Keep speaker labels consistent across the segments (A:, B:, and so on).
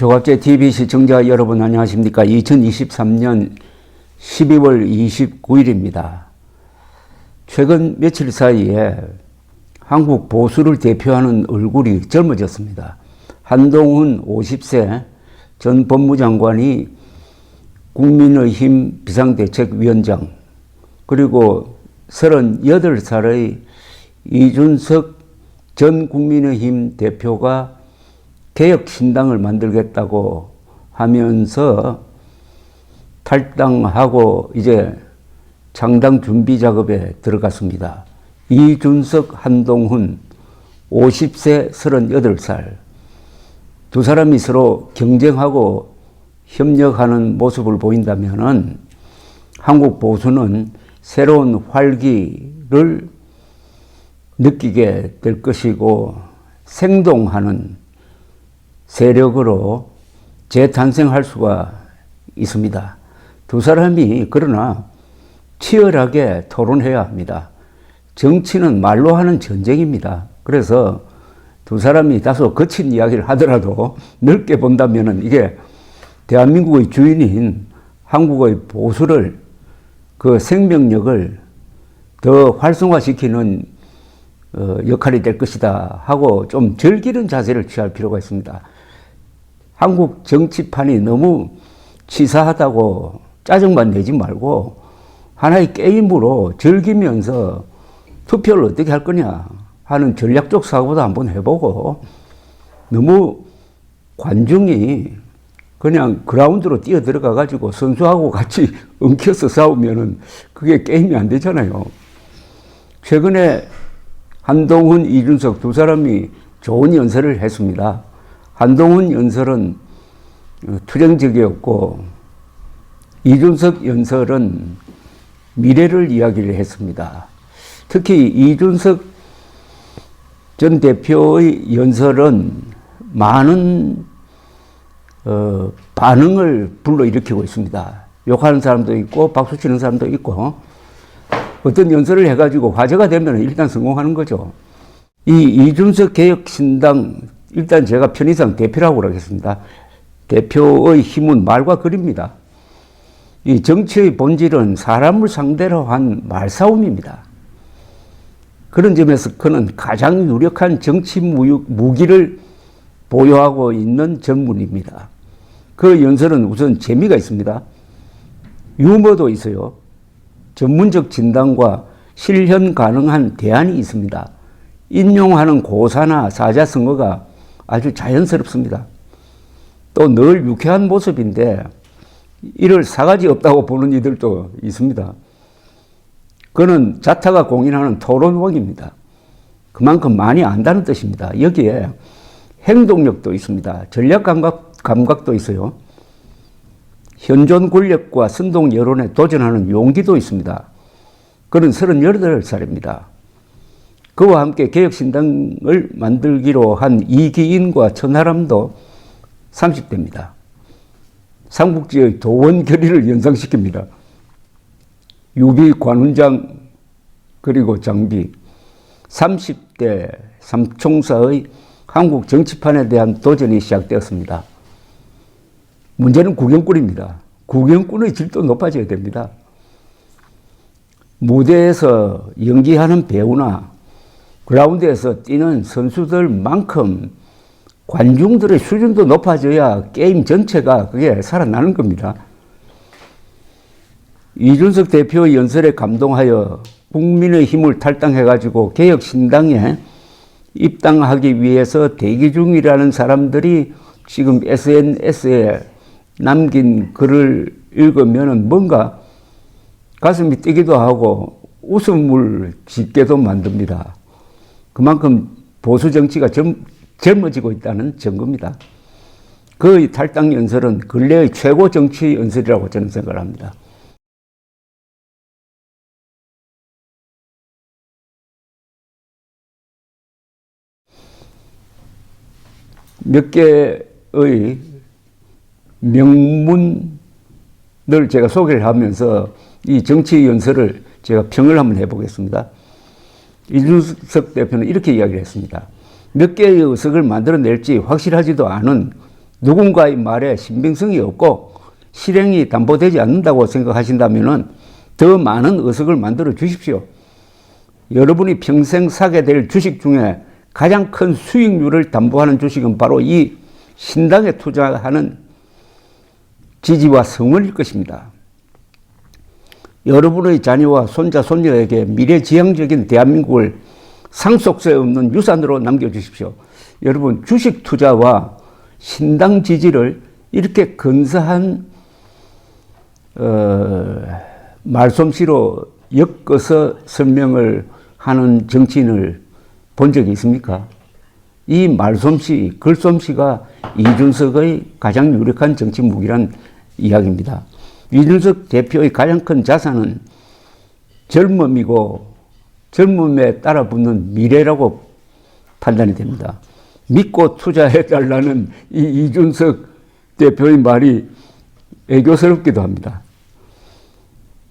A: 조갑제 TV 시청자 여러분 안녕하십니까? 2023년 12월 29일입니다. 최근 며칠 사이에 한국 보수를 대표하는 얼굴이 젊어졌습니다. 한동훈 50세 전 법무장관이 국민의힘 비상대책위원장, 그리고 38살의 이준석 전 국민의힘 대표가 개혁신당을 만들겠다고 하면서 탈당하고 이제 창당 준비 작업에 들어갔습니다. 이준석, 한동훈 50세, 38살 두 사람이 서로 경쟁하고 협력하는 모습을 보인다면은 한국 보수는 새로운 활기를 느끼게 될 것이고 생동하는 세력으로 재탄생할 수가 있습니다. 두 사람이 그러나 치열하게 토론해야 합니다. 정치는 말로 하는 전쟁입니다. 그래서 두 사람이 다소 거친 이야기를 하더라도 넓게 본다면 이게 대한민국의 주인인 한국의 보수를 그 생명력을 더 활성화시키는 역할이 될 것이다 하고 좀 즐기는 자세를 취할 필요가 있습니다. 한국 정치판이 너무 치사하다고 짜증만 내지 말고 하나의 게임으로 즐기면서 투표를 어떻게 할 거냐 하는 전략적 사고도 한번 해보고, 너무 관중이 그냥 그라운드로 뛰어 들어가 가지고 선수하고 같이 엉켜서 싸우면은 그게 게임이 안 되잖아요. 최근에 한동훈, 이준석 두 사람이 좋은 연설을 했습니다. 한동훈 연설은 투쟁적이었고 이준석 연설은 미래를 이야기를 했습니다. 특히 이준석 전 대표의 연설은 많은 반응을 불러일으키고 있습니다. 욕하는 사람도 있고 박수 치는 사람도 있고, 어떤 연설을 해가지고 화제가 되면 일단 성공하는 거죠. 이 이준석 개혁신당, 일단 제가 편의상 대표라고 그러겠습니다. 대표의 힘은 말과 글입니다. 이 정치의 본질은 사람을 상대로 한 말싸움입니다. 그런 점에서 그는 가장 유력한 정치 무기를 보유하고 있는 전문입니다. 그 연설은 우선 재미가 있습니다. 유머도 있어요. 전문적 진단과 실현 가능한 대안이 있습니다. 인용하는 고사나 사자성어가 아주 자연스럽습니다. 또 늘 유쾌한 모습인데 이를 사가지 없다고 보는 이들도 있습니다. 그는 자타가 공인하는 토론왕입니다. 그만큼 많이 안다는 뜻입니다. 여기에 행동력도 있습니다. 전략 감각도 있어요. 현존 권력과 선동 여론에 도전하는 용기도 있습니다. 그는 38살입니다. 그와 함께 개혁신당을 만들기로 한 이기인과 천하람도 30대입니다. 삼국지의 도원결의를 연상시킵니다. 유비, 관훈장, 그리고 장비. 30대 삼총사의 한국 정치판에 대한 도전이 시작되었습니다. 문제는 구경꾼입니다. 구경꾼의 질도 높아져야 됩니다. 무대에서 연기하는 배우나 그라운드에서 뛰는 선수들만큼 관중들의 수준도 높아져야 게임 전체가 그게 살아나는 겁니다. 이준석 대표의 연설에 감동하여 국민의힘을 탈당해가지고 개혁신당에 입당하기 위해서 대기 중이라는 사람들이 지금 SNS에 남긴 글을 읽으면 뭔가 가슴이 뛰기도 하고 웃음을 짓게도 만듭니다. 그만큼 보수 정치가 젊어지고 있다는 증거입니다. 그의 탈당 연설은 근래의 최고 정치 연설이라고 저는 생각을 합니다. 몇 개의 명문을 제가 소개를 하면서 이 정치 연설을 제가 평을 한번 해보겠습니다. 이준석 대표는 이렇게 이야기를 했습니다. 몇 개의 의석을 만들어낼지 확실하지도 않은 누군가의 말에 신빙성이 없고 실행이 담보되지 않는다고 생각하신다면 더 많은 의석을 만들어 주십시오. 여러분이 평생 사게 될 주식 중에 가장 큰 수익률을 담보하는 주식은 바로 이 신당에 투자하는 지지와 성원일 것입니다. 여러분의 자녀와 손자, 손녀에게 미래지향적인 대한민국을 상속세 없는 유산으로 남겨주십시오. 여러분, 주식 투자와 신당 지지를 이렇게 근사한 말솜씨로 엮어서 설명을 하는 정치인을 본 적이 있습니까? 이 말솜씨, 글솜씨가 이준석의 가장 유력한 정치 무기란 이야기입니다. 이준석 대표의 가장 큰 자산은 젊음이고 젊음에 따라 붙는 미래라고 판단이 됩니다. 믿고 투자해달라는 이 이준석 대표의 말이 애교스럽기도 합니다.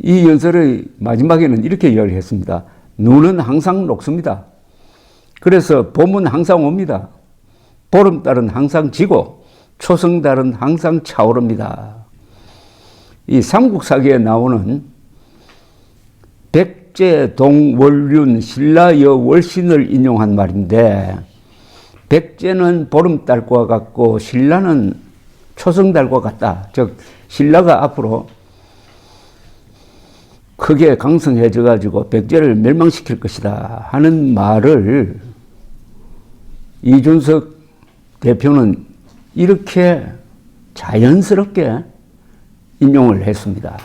A: 이 연설의 마지막에는 이렇게 이야기를 했습니다. 눈은 항상 녹습니다. 그래서 봄은 항상 옵니다. 보름달은 항상 지고 초승달은 항상 차오릅니다. 이 삼국사기에 나오는 백제동월륜 신라여 월신을 인용한 말인데, 백제는 보름달과 같고 신라는 초승달과 같다. 즉 신라가 앞으로 크게 강성해져 가지고 백제를 멸망시킬 것이다 하는 말을 이준석 대표는 이렇게 자연스럽게 인용을 했습니다.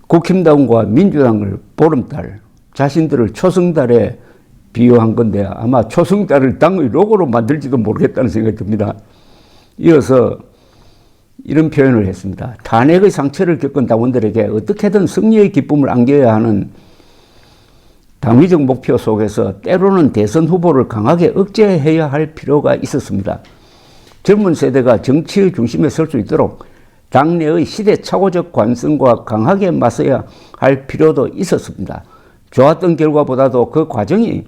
A: 국힘당과 민주당을 보름달, 자신들을 초승달에 비유한 건데 아마 초승달을 당의 로고로 만들지도 모르겠다는 생각이 듭니다. 이어서 이런 표현을 했습니다. 탄핵의 상처를 겪은 당원들에게 어떻게든 승리의 기쁨을 안겨야 하는 당위적 목표 속에서 때로는 대선 후보를 강하게 억제해야 할 필요가 있었습니다. 젊은 세대가 정치의 중심에 설 수 있도록 당내의 시대착오적 관성과 강하게 맞서야 할 필요도 있었습니다. 좋았던 결과보다도 그 과정이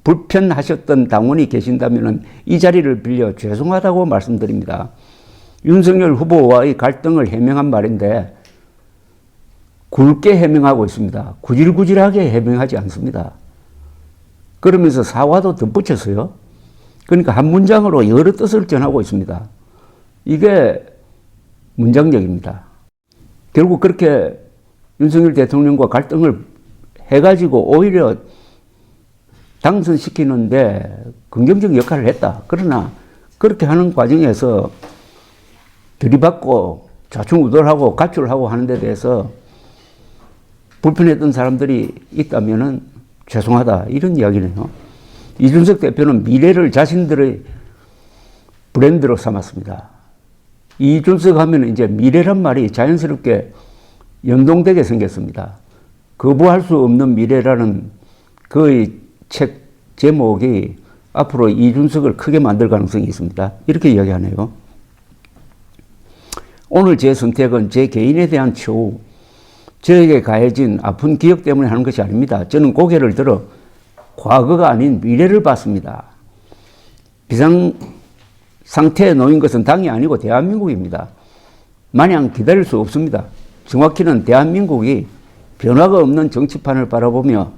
A: 불편하셨던 당원이 계신다면 이 자리를 빌려 죄송하다고 말씀드립니다. 윤석열 후보와의 갈등을 해명한 말인데 굵게 해명하고 있습니다. 구질구질하게 해명하지 않습니다. 그러면서 사과도 덧붙였어요. 그러니까 한 문장으로 여러 뜻을 전하고 있습니다. 이게 문장력입니다. 결국 그렇게 윤석열 대통령과 갈등을 해가지고 오히려 당선시키는데 긍정적 역할을 했다. 그러나 그렇게 하는 과정에서 들이받고 좌충우돌하고 가출하고 하는 데 대해서 불편했던 사람들이 있다면 죄송하다 이런 이야기네요. 이준석 대표는 미래를 자신들의 브랜드로 삼았습니다. 이준석 하면 이제 미래란 말이 자연스럽게 연동되게 생겼습니다. 거부할 수 없는 미래라는 그의 책 제목이 앞으로 이준석을 크게 만들 가능성이 있습니다. 이렇게 이야기하네요. 오늘 제 선택은 제 개인에 대한 처우, 저에게 가해진 아픈 기억 때문에 하는 것이 아닙니다. 저는 고개를 들어 과거가 아닌 미래를 봤습니다. 비상 상태에 놓인 것은 당이 아니고 대한민국입니다. 마냥 기다릴 수 없습니다. 정확히는 대한민국이 변화가 없는 정치판을 바라보며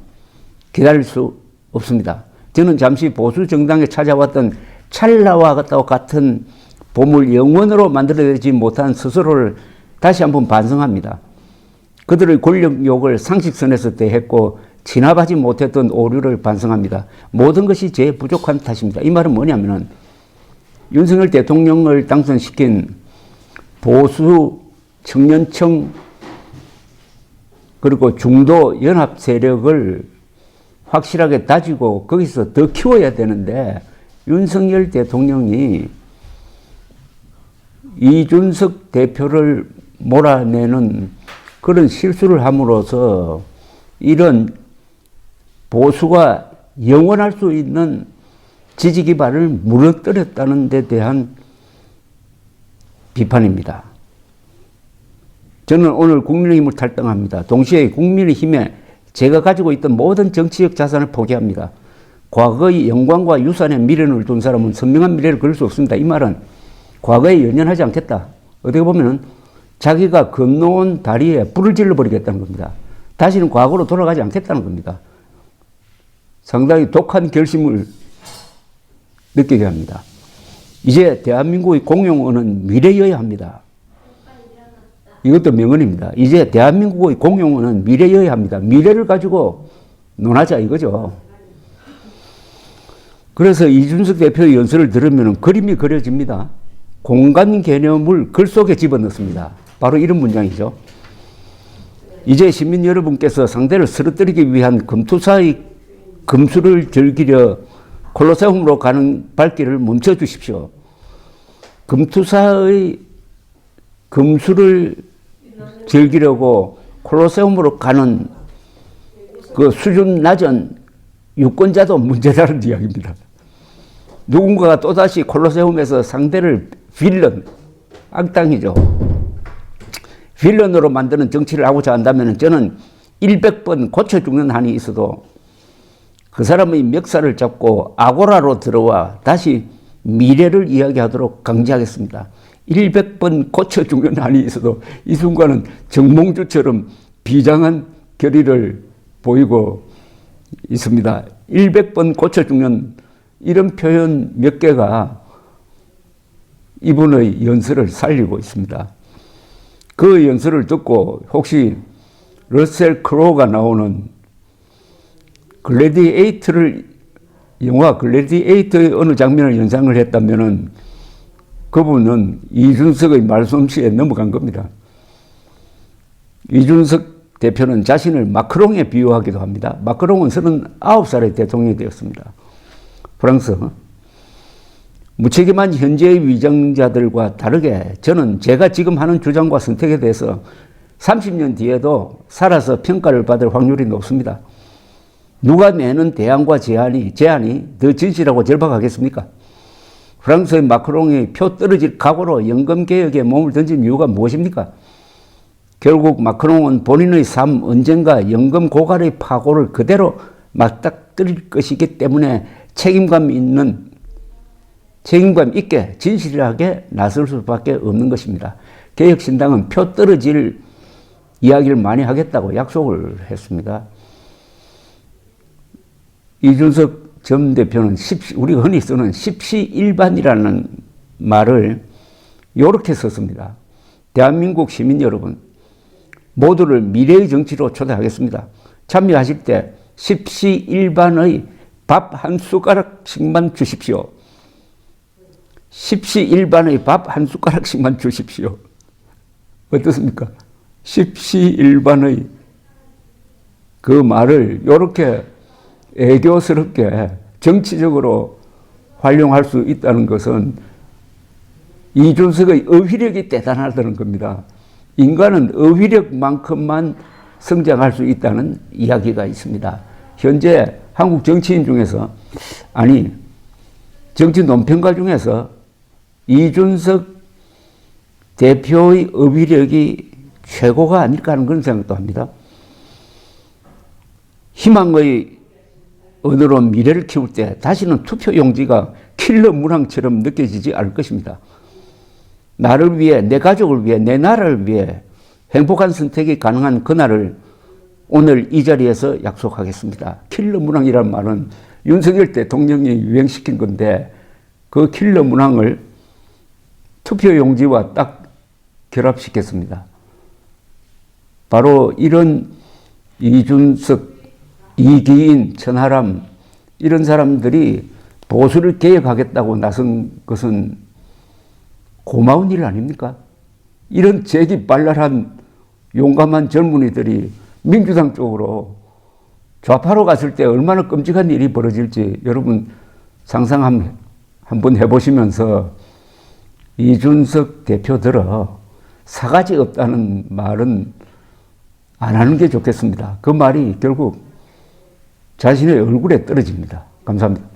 A: 기다릴 수 없습니다. 저는 잠시 보수 정당에 찾아왔던 찰나와 같은 봄을 영원으로 만들어내지 못한 스스로를 다시 한번 반성합니다. 그들의 권력욕을 상식선에서 대했고 진압하지 못했던 오류를 반성합니다. 모든 것이 제 부족한 탓입니다. 이 말은 뭐냐면은 윤석열 대통령을 당선시킨 보수 청년청 그리고 중도 연합 세력을 확실하게 다지고 거기서 더 키워야 되는데 윤석열 대통령이 이준석 대표를 몰아내는 그런 실수를 함으로써 이런 보수가 영원할 수 있는 지지 기반을 무너뜨렸다는 데 대한 비판입니다. 저는 오늘 국민의힘을 탈당합니다. 동시에 국민의힘에 제가 가지고 있던 모든 정치적 자산을 포기합니다. 과거의 영광과 유산의 미련을 둔 사람은 선명한 미래를 그릴 수 없습니다. 이 말은 과거에 연연하지 않겠다. 어떻게 보면 자기가 건너온 다리에 불을 질러버리겠다는 겁니다. 다시는 과거로 돌아가지 않겠다는 겁니다. 상당히 독한 결심을 느끼게 합니다. 이제 대한민국의 공용어는 미래여야 합니다. 이것도 명언입니다. 이제 대한민국의 공용어는 미래여야 합니다. 미래를 가지고 논하자 이거죠. 그래서 이준석 대표의 연설을 들으면 그림이 그려집니다. 공간 개념을 글 속에 집어넣습니다. 바로 이런 문장이죠. 이제 시민 여러분께서 상대를 쓰러뜨리기 위한 금투사의 금수를 즐기려 콜로세움으로 가는 발길을 멈춰주십시오. 금투사의 금수를 즐기려고 콜로세움으로 가는 그 수준 낮은 유권자도 문제라는 이야기입니다. 누군가가 또다시 콜로세움에서 상대를 빌런, 악당이죠. 빌런으로 만드는 정치를 하고자 한다면 저는 100번 고쳐 죽는 한이 있어도 그 사람의 멱살을 잡고 아고라로 들어와 다시 미래를 이야기하도록 강제하겠습니다. 100번 고쳐 죽는 한이 있어도 이 순간은 정몽주처럼 비장한 결의를 보이고 있습니다. 100번 고쳐 죽는 이런 표현 몇 개가 이분의 연설을 살리고 있습니다. 그 연설을 듣고 혹시 러셀 크로우가 나오는 영화 글래디에이터의 어느 장면을 연상을 했다면은 그분은 이준석의 말솜씨에 넘어간 겁니다. 이준석 대표는 자신을 마크롱에 비유하기도 합니다. 마크롱은 39살에 대통령이 되었습니다. 프랑스. 무책임한 현재의 위정자들과 다르게 저는 제가 지금 하는 주장과 선택에 대해서 30년 뒤에도 살아서 평가를 받을 확률이 높습니다. 누가 내는 대안과 제안이 더 진실하고 절박하겠습니까? 프랑스의 마크롱이 표 떨어질 각오로 연금개혁에 몸을 던진 이유가 무엇입니까? 결국 마크롱은 본인의 삶 언젠가 연금 고갈의 파고를 그대로 맞닥뜨릴 것이기 때문에 책임감 있게 진실하게 나설 수밖에 없는 것입니다. 개혁신당은 표 떨어질 이야기를 많이 하겠다고 약속을 했습니다. 이준석 전 대표는 우리가 흔히 쓰는 십시일반이라는 말을 이렇게 썼습니다. 대한민국 시민 여러분, 모두를 미래의 정치로 초대하겠습니다. 참여하실 때 십시일반의 밥 한 숟가락씩만 주십시오. 십시일반의 밥 한 숟가락씩만 주십시오. 어떻습니까? 십시일반의 그 말을 이렇게 애교스럽게 정치적으로 활용할 수 있다는 것은 이준석의 어휘력이 대단하다는 겁니다. 인간은 어휘력만큼만 성장할 수 있다는 이야기가 있습니다. 현재 한국 정치인 중에서, 정치 논평가 중에서 이준석 대표의 어휘력이 최고가 아닐까 하는 그런 생각도 합니다. 희망의 언어로 미래를 키울 때 다시는 투표 용지가 킬러 문항처럼 느껴지지 않을 것입니다. 나를 위해, 내 가족을 위해, 내 나라를 위해 행복한 선택이 가능한 그날을 오늘 이 자리에서 약속하겠습니다. 킬러 문항이라는 말은 윤석열 대통령이 유행시킨 건데 그 킬러 문항을 투표 용지와 딱 결합시켰습니다. 바로 이런 이준석, 이기인, 천하람 이런 사람들이 보수를 개혁하겠다고 나선 것은 고마운 일 아닙니까? 이런 재기발랄한 용감한 젊은이들이 민주당 쪽으로 좌파로 갔을 때 얼마나 끔찍한 일이 벌어질지 여러분 상상 한번 해보시면서 이준석 대표 들어 사가지 없다는 말은 안 하는 게 좋겠습니다. 그 말이 결국 자신의 얼굴에 떨어집니다. 감사합니다.